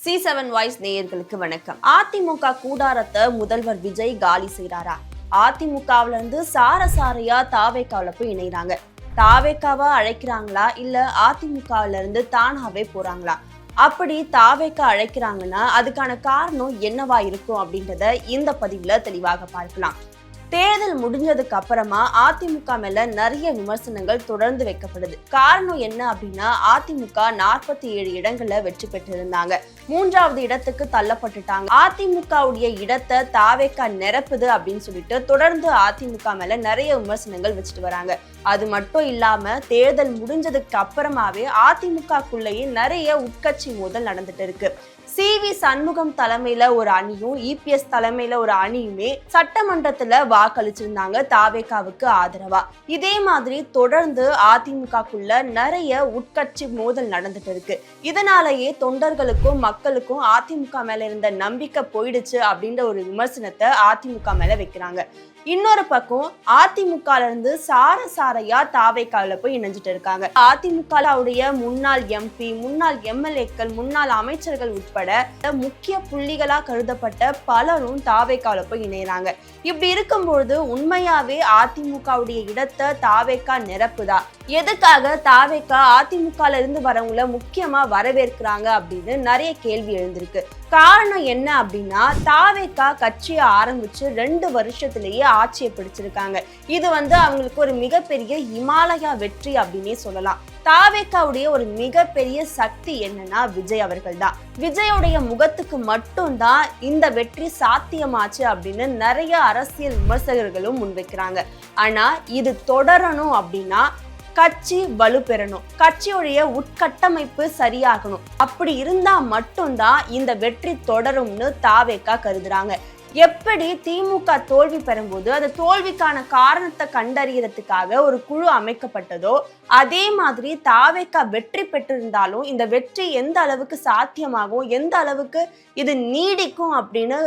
C7 voice நேயர்களுக்கு வணக்கம். அதிமுக கூடாரத்தை முதல்வர் விஜய் காலி செய்றாரா? அதிமுகவுல இருந்து சாரசாரையா தாவேக்காவுல போய் இணைறாங்க. தாவேக்காவா அழைக்கிறாங்களா இல்ல அதிமுகவுல இருந்து தானாவே போறாங்களா? அப்படி தாவேக்கா அழைக்கிறாங்கன்னா அதுக்கான காரணம் என்னவா இருக்கும் அப்படின்றத இந்த பதிவுல தெளிவாக பார்க்கலாம். தேர்தல் முடிஞ்சதுக்கு அப்புறமா அதிமுக மேல நிறைய விமர்சனங்கள் தொடர்ந்து வைக்கப்படுது. காரணம் என்ன அப்படின்னா, அதிமுக 47 இடங்கள்ல வெற்றி பெற்றிருந்தாங்க. 3வது இடத்துக்கு தள்ளப்பட்டுட்டாங்க. அதிமுகவுடைய இடத்தை தாவேக்கா நிரப்புது அப்படின்னு சொல்லிட்டு தொடர்ந்து அதிமுக மேல நிறைய விமர்சனங்கள் வச்சுட்டு வராங்க. அது மட்டும் இல்லாம தேர்தல் முடிஞ்சதுக்கு அப்புறமாவே அதிமுகக்குள்ளேயே நிறைய உட்கட்சி மோதல் நடந்துட்டு இருக்கு. CV சண்முகம் தலைமையில ஒரு அணியும் EPS தலைமையில ஒரு அணியுமே சட்டமன்றத்துல வாக்களிச்சிருந்தாங்க தாவேக்காவுக்கு ஆதரவா. இதே மாதிரி தொடர்ந்து அதிமுகக்குள்ள நிறைய உட்கட்சி மோதல் நடந்துட்டு இருக்கு. இதனாலேயே தொண்டர்களுக்கும் மக்களுக்கும் அதிமுக மேல இருந்த நம்பிக்கை போயிடுச்சு அப்படின்ற ஒரு விமர்சனத்தை அதிமுக மேல வைக்கிறாங்க. இன்னொரு பக்கம் அதிமுகல இருந்து சாரசாரையா தாவேக்காவுல போய் இணைஞ்சிட்டு இருக்காங்க. அதிமுகவுடைய முன்னாள் MP, முன்னாள் MLAக்கள், முன்னாள் அமைச்சர்கள் உட்பட முக்கிய புள்ளிகளா கருதப்பட்ட பலரும் தாவேக்காவுல போய் இணைறாங்க. இப்படி இருக்கும்போது உண்மையாவே அதிமுகவுடைய இடத்தை தாவேக்கா நிரப்புதா? எதுக்காக தாவேக்கா அதிமுகல இருந்து வரவங்கள முக்கியமா வரவேற்கிறாங்க அப்படின்னு நிறைய கேள்வி எழுந்திருக்கு. காரணம் என்ன அப்படின்னா, தாவேக்கா கட்சியை ஆரம்பிச்சு 2 வருஷத்திலேயே ஆட்சியை பிடிச்சிருக்காங்க. இது அவங்களுக்கு ஒரு மிகப்பெரிய இமாலயா வெற்றி அப்படின்னே சொல்லலாம். தாவேக்காவுடைய ஒரு மிகப்பெரிய சக்தி என்னன்னா விஜய் அவர்கள் தான். விஜயோடைய முகத்துக்கு மட்டும்தான் இந்த வெற்றி சாத்தியமாச்சு அப்படின்னு நிறைய அரசியல் விமர்சகர்களும் முன்வைக்கிறாங்க. ஆனா இது தொடரணும் அப்படின்னா கட்சி வலுப்பெறணும், கட்சியுடைய உட்கட்டமைப்பு சரியாகணும். அப்படி இருந்தா மட்டும்தான் இந்த வெற்றி தொடரும்னு தாவேக்கா கருதுறாங்க. எப்படி திமுக தோல்வி பெறும்போது அந்த தோல்விக்கான காரணத்தை கண்டறியறதுக்காக ஒரு குழு அமைக்கப்பட்டதோ, அதே மாதிரி தாவேக்கா வெற்றி பெற்றிருந்தாலும் இந்த வெற்றி எந்த அளவுக்கு சாத்தியமாகும், எந்த அளவுக்கு இது நீடிக்கும் அப்படின்னு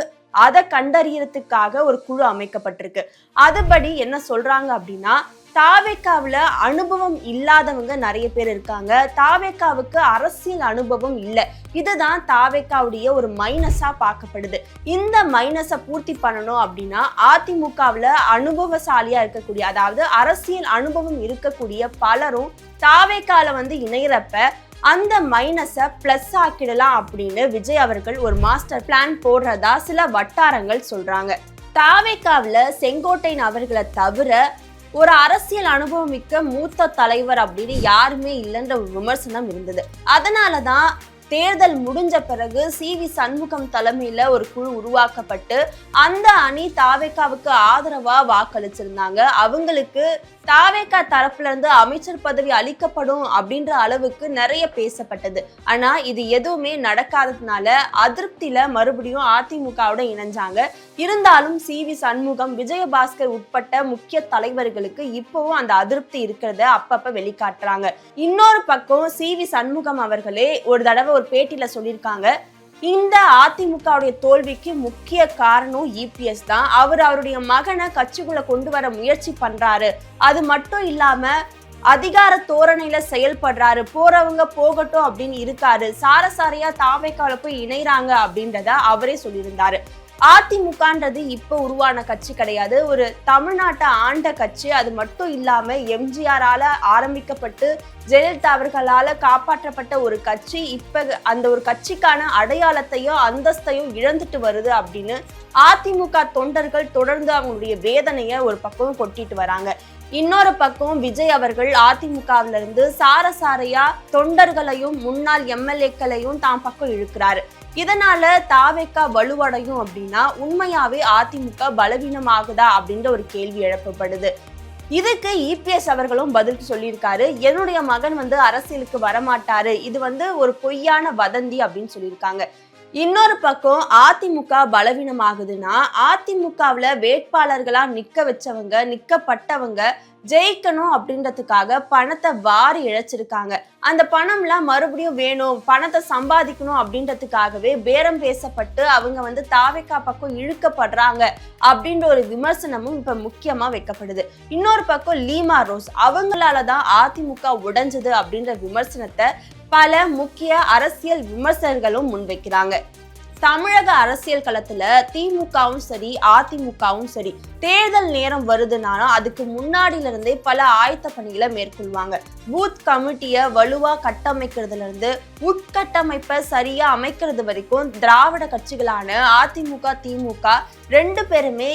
அதை கண்டறியறதுக்காக ஒரு குழு அமைக்கப்பட்டிருக்கு. அதுபடி என்ன சொல்றாங்க அப்படின்னா, தாவேக்காவுல அனுபவம் இல்லாதவங்க நிறைய பேர் இருக்காங்க. தாவேக்காவுக்கு அரசியல் அனுபவம் இல்லை. இதுதான் தாவேக்காவுடைய ஒரு மைனஸா பார்க்கப்படுது. இந்த மைனஸை பூர்த்தி பண்ணணும் அப்படின்னா அதிமுகவுல அனுபவசாலியா இருக்கக்கூடிய, அதாவது அரசியல் அனுபவம் இருக்கக்கூடிய பலரும் தாவேக்கால இணையறப்ப அந்த மைனஸை பிளஸ் ஆக்கிடலாம் அப்படின்னு விஜய் அவர்கள் ஒரு மாஸ்டர் பிளான் போடுறதா சில வட்டாரங்கள் சொல்றாங்க. தாவேக்காவுல செங்கோட்டையன் அவர்களை தவிர ஒரு அரசியல் அனுபவம் மிக்க மூத்த தலைவர் அப்படின்னு யாருமே இல்லைன்ற ஒரு விமர்சனம் இருந்தது. அதனாலதான் தேர்தல் முடிஞ்ச பிறகு CV சண்முகம் தலைமையில ஒரு குழு உருவாக்கப்பட்டு அந்த அணி தாவேக்காவுக்கு ஆதரவா வாக்களிச்சிருந்தாங்க. அவங்களுக்கு தாவேக்கா தரப்புல இருந்து அமைச்சர் பதவி அளிக்கப்படும் அப்படின்ற அளவுக்கு நிறைய பேசப்பட்டது. ஆனா இது எதுவுமே நடக்காததுனால அதிருப்தியில மறுபடியும் அதிமுகவோட இணைஞ்சாங்க. இருந்தாலும் CV சண்முகம், விஜயபாஸ்கர் உட்பட்ட முக்கிய தலைவர்களுக்கு இப்பவும் அந்த அதிருப்தி இருக்கிறத அப்பப்ப வெளிக்காட்டுறாங்க. இன்னொரு பக்கம் CV சண்முகம் அவர்களே ஒரு தடவை ஒரு பேட்டியில சொல்லியிருக்காங்க, இந்த அதிமுகவுடைய தோல்விக்கு முக்கிய காரணம் EPS தான். அவருடைய மகனை கட்சிக்குள்ள கொண்டு வர முயற்சி பண்றாரு. அது மட்டும் இல்லாம அதிகார தோரணையில செயல்படுறாரு. போறவங்க போகட்டும் அப்படின்னு இருக்காரு. சாரசாரையா தாவேக்காவுல போய் இணைறாங்க அப்படின்றத அவரே சொல்லியிருந்தாரு. அதிமுகன்றது இப்ப உருவான கட்சி கிடையாது, ஒரு தமிழ்நாட்டை ஆண்ட கட்சி. அது மட்டும் இல்லாம MGRால ஆரம்பிக்கப்பட்டு ஜெயலலிதா அவர்களால காப்பாற்றப்பட்ட ஒரு கட்சி. இப்ப அந்த ஒரு கட்சிக்கான அடையாளத்தையும் அந்தஸ்தையும் இழந்துட்டு வருது அப்படின்னு அதிமுக தொண்டர்கள் தொடர்ந்து அவங்களுடைய வேதனையை ஒரு பக்கம் கொட்டிட்டு வராங்க. இன்னொரு பக்கம் விஜய் அவர்கள் அதிமுகவில இருந்து சாரசாரையா தொண்டர்களையும் முன்னாள் MLAக்களையும் தான் பக்கம் இழுக்கிறாரு. இதனால தாவேக்கா வலுவடையும் அப்படின்னா உண்மையாவே அதிமுக பலவீனமாகுதா அப்படின்ற ஒரு கேள்வி எழுப்பப்படுது. இதுக்கு EPS அவர்களும் பதில் சொல்லியிருக்காரு. என்னுடைய மகன் அரசியலுக்கு வரமாட்டாரு, இது ஒரு பொய்யான வதந்தி அப்படின்னு சொல்லியிருக்காங்க. இன்னொரு பக்கம் அதிமுக பலவீனமாகுதுன்னா அதிமுகவுல வேட்பாளர்களா நிக்கப்பட்டவங்க ஜெயிக்கணும் அப்படின்றதுக்காக பணத்தை வாரி இழைச்சிருக்காங்க. அந்த பணம்லாம் மறுபடியும் வேணும், பணத்தை சம்பாதிக்கணும் அப்படின்றதுக்காகவே பேரம் பேசப்பட்டு அவங்க தாவேக்கா பக்கம் இழுக்கப்படுறாங்க அப்படின்ற ஒரு விமர்சனமும் இப்ப முக்கியமா வைக்கப்படுது. இன்னொரு பக்கம் லீமா ரோஸ் அவங்களாலதான் அதிமுக உடைஞ்சது அப்படின்ற விமர்சனத்தை பல முக்கிய அரசியல் விமர்சகர்களும் முன்வைக்கிறாங்க. தமிழக அரசியல் களத்துல திமுகவும் சரி அதிமுகவும் சரி தேர்தல் நேரம் வருதுனாலும் அதுக்கு முன்னாடியில இருந்தே பல ஆயத்த பணிகளை மேற்கொள்வாங்க. பூத் கமிட்டியை வலுவா கட்டமைக்கிறதுல இருந்து உட்கட்டமைப்பை சரியா அமைக்கிறது வரைக்கும் திராவிட கட்சிகளான அதிமுக திமுக ரெண்டு பேருமே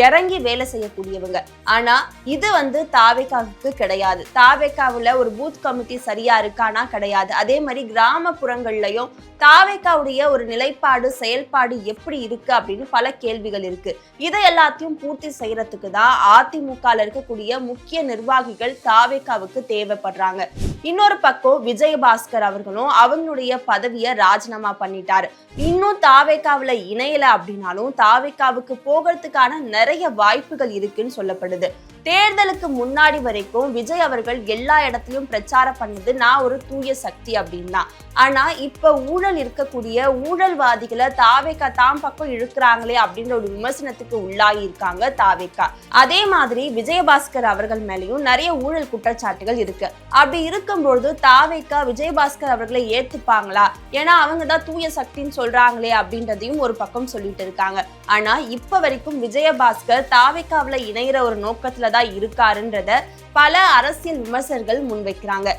இறங்கி வேலை செய்யக்கூடியவங்க. ஆனா இது தாவேகாவுக்கு கிடையாது. தாவேகாவுல ஒரு பூத் கமிட்டி சரியா இருக்கானா கிடையாது. அதே மாதிரி கிராமப்புறங்கள்லயும் தாவேகாவுடைய ஒரு நிலைப்பாடு செயல்பாடு எப்படி இருக்கு அப்படின்னு பல கேள்விகள் இருக்கு. இதை எல்லாத்தையும் பூர்த்தி செய்யறதுக்கு தான் அதிமுகல இருக்கக்கூடிய முக்கிய நிர்வாகிகள் தாவேகாவுக்கு தேவைப்படுறாங்க. இன்னொரு பக்கம் விஜயபாஸ்கர் அவர்களும் அவங்களுடைய பதவியை ராஜினாமா பண்ணிட்டாரு. இன்னும் தாவேகாவுல இணையல அப்படின்னாலும் தாவேகாவுக்கு போகிறதுக்கான நிறைய வாய்ப்புகள் இருக்குன்னு சொல்லப்படுது. தேர்தலுக்கு முன்னாடி வரைக்கும் விஜய் அவர்கள் எல்லா இடத்திலும் பிரச்சாரம் பண்ணது நான் ஒரு தூய சக்தி அப்படின்னு தான். ஆனா இப்ப ஊழல் இருக்கக்கூடிய ஊழல்வாதிகளை தாவேகா தாம் பக்கம் இழுக்கிறாங்களே அப்படின்ற ஒரு விமர்சனத்துக்கு உள்ளாகி இருக்காங்க தாவேகா. அதே மாதிரி விஜயபாஸ்கர் அவர்கள் மேலேயும் நிறைய ஊழல் குற்றச்சாட்டுகள் இருக்கு. அப்படி இருக்கும்பொழுது தாவேகா விஜயபாஸ்கர் அவர்களை ஏத்துப்பாங்களா? ஏன்னா அவங்க தான் தூய சக்தின்னு சொல்றாங்களே அப்படின்றதையும் ஒரு பக்கம் சொல்லிட்டு இருக்காங்க. ஆனா இப்ப வரைக்கும் விஜயபாஸ்கர் தாவேகாவுல இணைகிற ஒரு நோக்கத்துல தான் இருக்காருன்றத பல அரசியல் விமர்சகர்கள் முன்வைக்கிறாங்க.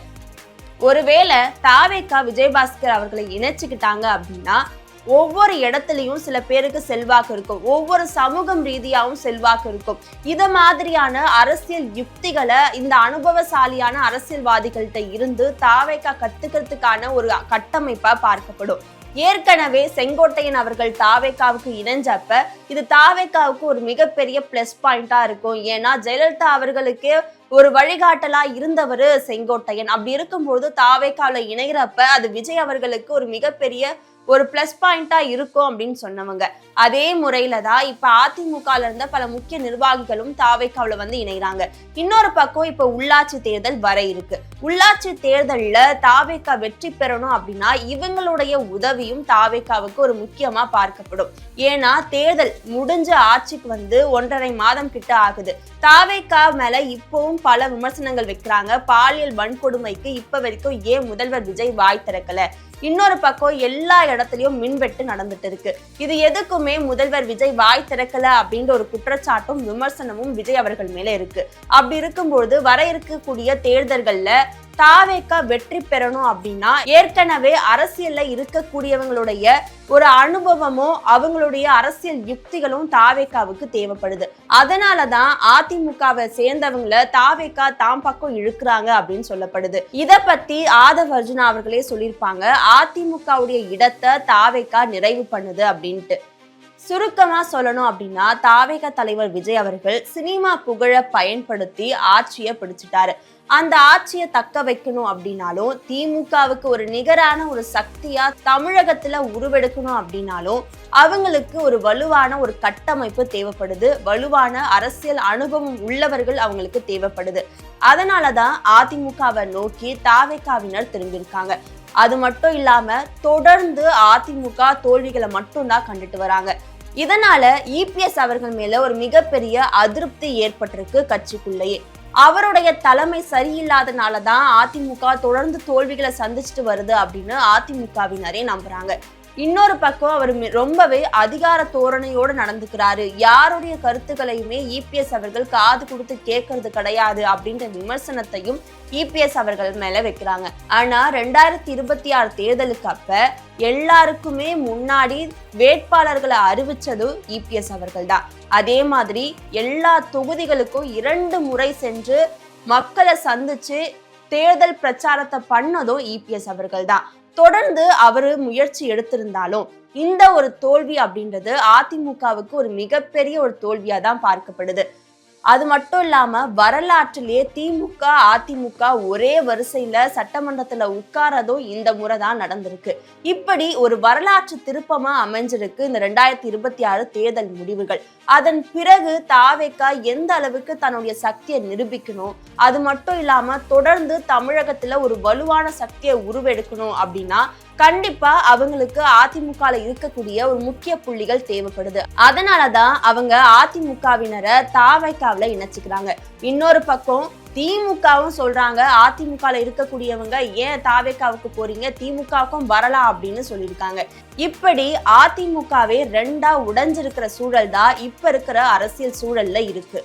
ஒருவேளை தாவேகா விஜயபாஸ்கர் அவர்களை இணைச்சுக்கிட்டாங்க அப்படின்னா ஒவ்வொரு இடத்துலயும் சில பேருக்கு செல்வாக்கு இருக்கும், ஒவ்வொரு சமூகம் ரீதியாகவும் செல்வாக்கு இருக்கும். இத மாதிரியான அரசியல் யுக்திகளை இந்த அனுபவசாலியான அரசியல்வாதிகள்கிட்ட இருந்து தாவேகா கத்துக்கிறதுக்கான ஒரு கட்டமைப்பா பார்க்கப்படும். ஏற்கனவே செங்கோட்டையன் அவர்கள் தாவேகாவுக்கு இணைஞ்சப்ப இது தாவேகாவுக்கு ஒரு மிகப்பெரிய பிளஸ் பாயிண்டா இருக்கும். ஏன்னா ஜெயலலிதா அவர்களுக்கு ஒரு வழிகாட்டலா இருந்தவர் செங்கோட்டையன். அப்படி இருக்கும்போது தாவேகாவுல இணைகிறப்ப அது விஜய் அவர்களுக்கு ஒரு மிகப்பெரிய ஒரு பிளஸ் பாயிண்டா இருக்கும் அப்படின்னு சொன்னவங்க. அதே முறையில தான் இப்ப அதிமுகல இருந்த பல முக்கிய நிர்வாகிகளும் தாவேகாவுல இணைகிறாங்க. இன்னொரு பக்கம் இப்ப உள்ளாட்சி தேர்தல் வர இருக்கு. உள்ளாட்சி தேர்தல்ல தாவேகா வெற்றி பெறணும் அப்படின்னா இவங்களுடைய உதவியும் தாவேகாவுக்கு ஒரு முக்கியமா பார்க்கப்படும். ஏன்னா தேர்தல் முடிஞ்ச ஆட்சிக்கு 1.5 மாதம் கிட்ட ஆகுது. தாவேகா மேல இப்பவும் பல விமர்சனங்கள் வைக்கிறாங்க. பாலியல் வன்கொடுமைக்கு இப்ப வரைக்கும் ஏன் முதல்வர் விஜய் வாய் திறக்கல? இன்னொரு பக்கம் எல்லா இடத்துலயும் மின்வெட்டு நடந்துட்டு இருக்கு. இது எதுக்குமே முதல்வர் விஜய் வாய் திறக்கல அப்படின்ற ஒரு குற்றச்சாட்டும் விமர்சனமும் விஜய் அவர்கள் மேல இருக்கு. அப்படி இருக்கும்போது வர இருக்கக்கூடிய தேர்தல்கள்ல தாவேகா வெற்றி பெறணும் அப்படின்னா ஏற்கனவே அரசியல்ல இருக்கக்கூடியவங்களுடைய ஒரு அனுபவமோ அவங்களுடைய அரசியல் யுக்திகளும் தாவேகாவுக்கு தேவைப்படுது. அதனாலதான் அதிமுகவை சேர்ந்தவங்களை தாவேகா தாம் பக்கம் இழுக்கிறாங்க அப்படின்னு சொல்லப்படுது. இத பத்தி ஆதவ் அர்ஜுனா அவர்களே சொல்லியிருப்பாங்க, அதிமுகவுடைய இடத்தை தாவேகா நிறைவு பண்ணுது அப்படின்ட்டு. சுருக்கமா சொல்லணும் அப்படின்னா தாவேகா தலைவர் விஜய் அவர்கள் சினிமா புகழ பயன்படுத்தி ஆட்சியை பிடிச்சிட்டாரு. அந்த ஆட்சியை தக்க வைக்கணும் அப்படின்னாலும் திமுகவுக்கு ஒரு நிகரான ஒரு சக்தியா தமிழகத்துல உருவெடுக்கணும் அப்படின்னாலும் அவங்களுக்கு ஒரு வலுவான ஒரு கட்டமைப்பு தேவைப்படுது. வலுவான அரசியல் அனுபவம் உள்ளவர்கள் அவங்களுக்கு தேவைப்படுது. அதனாலதான் அதிமுகவை நோக்கி தாவேகாவினர் திரும்பியிருக்காங்க. அது மட்டும் இல்லாம தொடர்ந்து அதிமுக தோல்விகளை மட்டும்தான் கண்டுட்டு வராங்க. இதனால இபிஎஸ் அவர்கள் மேல ஒரு மிகப்பெரிய அதிருப்தி ஏற்பட்டிருக்கு கட்சிக்குள்ளேயே. அவருடைய தலைமை சரியில்லாதனாலதான் அதிமுக தொடர்ந்து தோல்விகளை சந்திச்சுட்டு வருது அப்படின்னு அதிமுகவினரே நம்புறாங்க. இன்னொரு பக்கம் அவர் ரொம்பவே அதிகார தோரணையோடு நடந்துக்கிறாரு. யாருடைய கருத்துக்களையுமே இபிஎஸ் அவர்கள் காது கொடுத்து கேட்கறது கிடையாது அப்படின்ற விமர்சனத்தையும் இபிஎஸ் அவர்கள் மேல வைக்கிறாங்க. ஆனா 2026 தேர்தலுக்கு அப்ப எல்லாருக்குமே முன்னாடி வேட்பாளர்களை அறிவிச்சதும் இபிஎஸ் அவர்கள் தான். அதே மாதிரி எல்லா தொகுதிகளுக்கும் 2 முறை சென்று மக்களை சந்திச்சு தேர்தல் பிரச்சாரத்தை பண்ணதும் இபிஎஸ் அவர்கள் தான். தொடர்ந்து அவரு முயற்சி எடுத்திருந்தாலும் இந்த ஒரு தோல்வி அப்படின்றது அதிமுகவுக்கு ஒரு மிகப்பெரிய ஒரு தோல்வியா தான் பார்க்கப்படுது. அது மட்டும் இல்லாம வரலாற்றிலேயே திமுக அதிமுக ஒரே வரிசையில சட்டமன்றத்துல உட்காரதும் இந்த முறை தான் நடந்திருக்கு. இப்படி ஒரு வரலாற்று திருப்பமா அமைஞ்சிருக்கு இந்த 2026 தேர்தல் முடிவுகள். அதன் பிறகு தாவேகா எந்த அளவுக்கு தன்னுடைய சக்தியை நிரூபிக்கணும், அது மட்டும் இல்லாம தொடர்ந்து தமிழகத்துல ஒரு வலுவான சக்தியை உருவெடுக்கணும் அப்படின்னா கண்டிப்பா அவங்களுக்கு அதிமுகல இருக்கக்கூடிய ஒரு முக்கிய புள்ளிகள் தேவைப்படுது. அதனாலதான் அவங்க அதிமுகவினரை தாவேகாவுல இணைச்சுக்கிறாங்க. இன்னொரு பக்கம் திமுகவும் சொல்றாங்க அதிமுகல இருக்கக்கூடியவங்க ஏன் தாவேக்காவுக்கு போறீங்க, திமுகவுக்கும் வரலாம் அப்படின்னு சொல்லியிருக்காங்க. இப்படி அதிமுகவே ரெண்டா உடைஞ்சிருக்கிற சூழல் தான் இப்ப இருக்கிற அரசியல் சூழல்ல இருக்கு.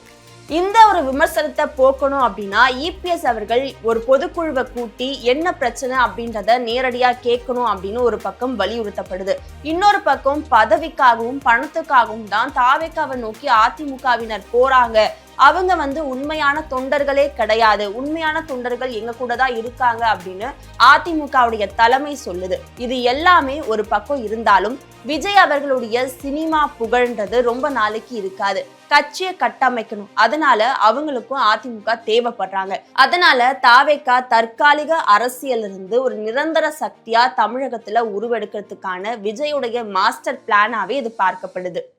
இந்த ஒரு விமர்சனத்தை போக்கணும் அப்படின்னா இபிஎஸ் அவர்கள் ஒரு பொதுக்குழுவை கூட்டி என்ன பிரச்சனை அப்படின்றத நேரடியா கேட்கணும் அப்படின்னு ஒரு பக்கம் வலியுறுத்தப்படுது. இன்னொரு பக்கம் பதவிக்காகவும் பணத்துக்காகவும் தான் தாவேக்காவை நோக்கி அதிமுகவினர் போறாங்க, அவங்க உண்மையான தொண்டர்களே கிடையாது, உண்மையான தொண்டர்கள் எங்க கூட தான் இருக்காங்க அப்படின்னு அதிமுகவுடைய தலைமை சொல்லுது. இது எல்லாமே ஒரு பக்கம் இருந்தாலும் விஜய் அவர்களுடைய சினிமா புகழ்ன்றது ரொம்ப நாளைக்கு இருக்காது. கட்சியை கட்டமைக்கணும், அதனால அவங்களுக்கும் அதிமுக தேவைப்படுறாங்க. அதனால தாவேக்கா தற்காலிக அரசியல் இருந்து ஒரு நிரந்தர சக்தியா தமிழகத்துல உருவெடுக்கிறதுக்கான விஜயுடைய மாஸ்டர் பிளானாவே இது பார்க்கப்படுது.